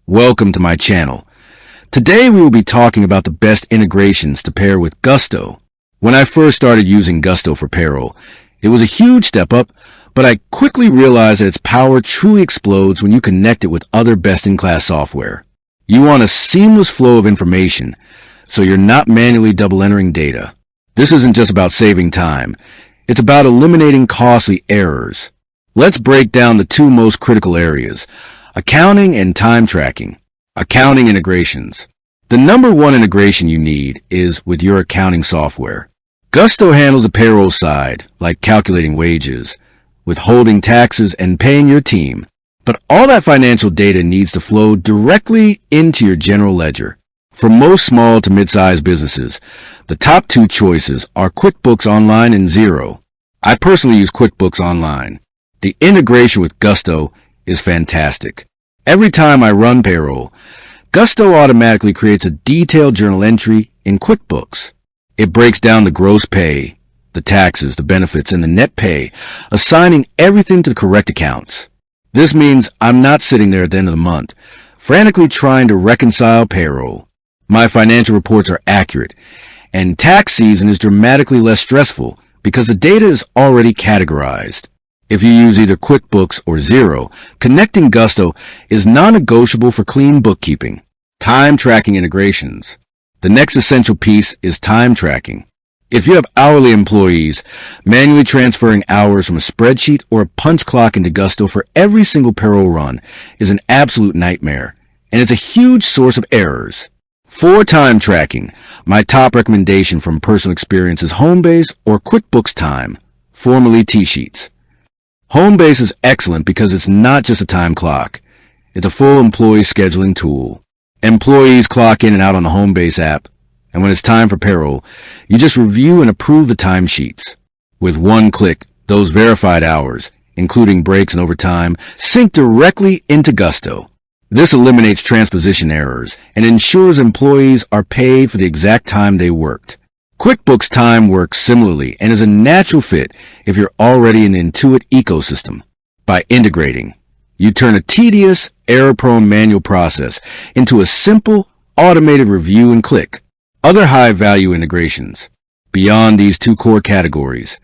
Welcome to my channel. Today we will be talking about the best integrations to pair with Gusto. When I first started using Gusto for payroll, it was a huge step up, but I quickly realized that its power truly explodes when you connect it with other best-in-class software. You want a seamless flow of information, so you're not manually double-entering data. This isn't just about saving time. It's about eliminating costly errors. Let's break down the two most critical areas: accounting and time tracking. Accounting integrations. The number one integration you need is with your accounting software. Gusto handles the payroll side, like calculating wages, withholding taxes, and paying your team. But all that financial data needs to flow directly into your general ledger. For most small to mid-sized businesses, the top two choices are QuickBooks Online and Xero. I personally use QuickBooks Online. The integration with Gusto is fantastic. Every time I run payroll, Gusto automatically creates a detailed journal entry in QuickBooks. It breaks down the gross pay, the taxes, the benefits, and the net pay, assigning everything to the correct accounts. This means I'm not sitting there at the end of the month, frantically trying to reconcile payroll. My financial reports are accurate, and tax season is dramatically less stressful because the data is already categorized. If you use either QuickBooks or Xero, connecting Gusto is non-negotiable for clean bookkeeping. Time tracking integrations. The next essential piece is time tracking. If you have hourly employees, manually transferring hours from a spreadsheet or a punch clock into Gusto for every single payroll run is an absolute nightmare, and it's a huge source of errors. For time tracking, my top recommendation from personal experience is Homebase or QuickBooks Time, formerly T-Sheets. Homebase is excellent because it's not just a time clock. It's a full employee scheduling tool. Employees clock in and out on the Homebase app, and when it's time for payroll, you just review and approve the timesheets. With one click, those verified hours, including breaks and overtime, sync directly into Gusto. This eliminates transposition errors and ensures employees are paid for the exact time they worked. QuickBooks Time works similarly and is a natural fit if you're already in the Intuit ecosystem. By integrating, you turn a tedious, error-prone manual process into a simple, automated review and click. Other high-value integrations. Beyond these two core categories,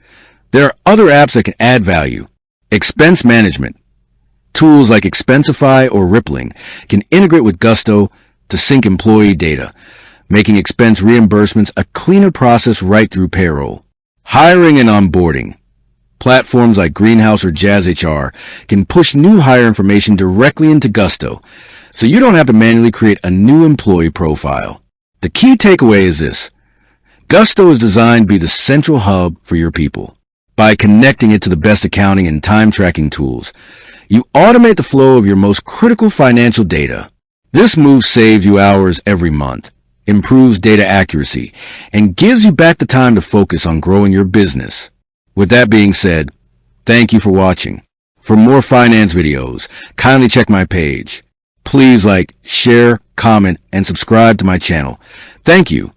there are other apps that can add value. Expense management. Tools like Expensify or Rippling can integrate with Gusto to sync employee data, making expense reimbursements a cleaner process right through payroll. Hiring and onboarding. Platforms like Greenhouse or JazzHR can push new hire information directly into Gusto, so you don't have to manually create a new employee profile. The key takeaway is this: Gusto is designed to be the central hub for your people. By connecting it to the best accounting and time tracking tools, you automate the flow of your most critical financial data. This move saves you hours every month, improves data accuracy, and gives you back the time to focus on growing your business. With that being said, thank you for watching. For more finance videos, kindly check my page. Please like, share, comment, and subscribe to my channel. Thank you.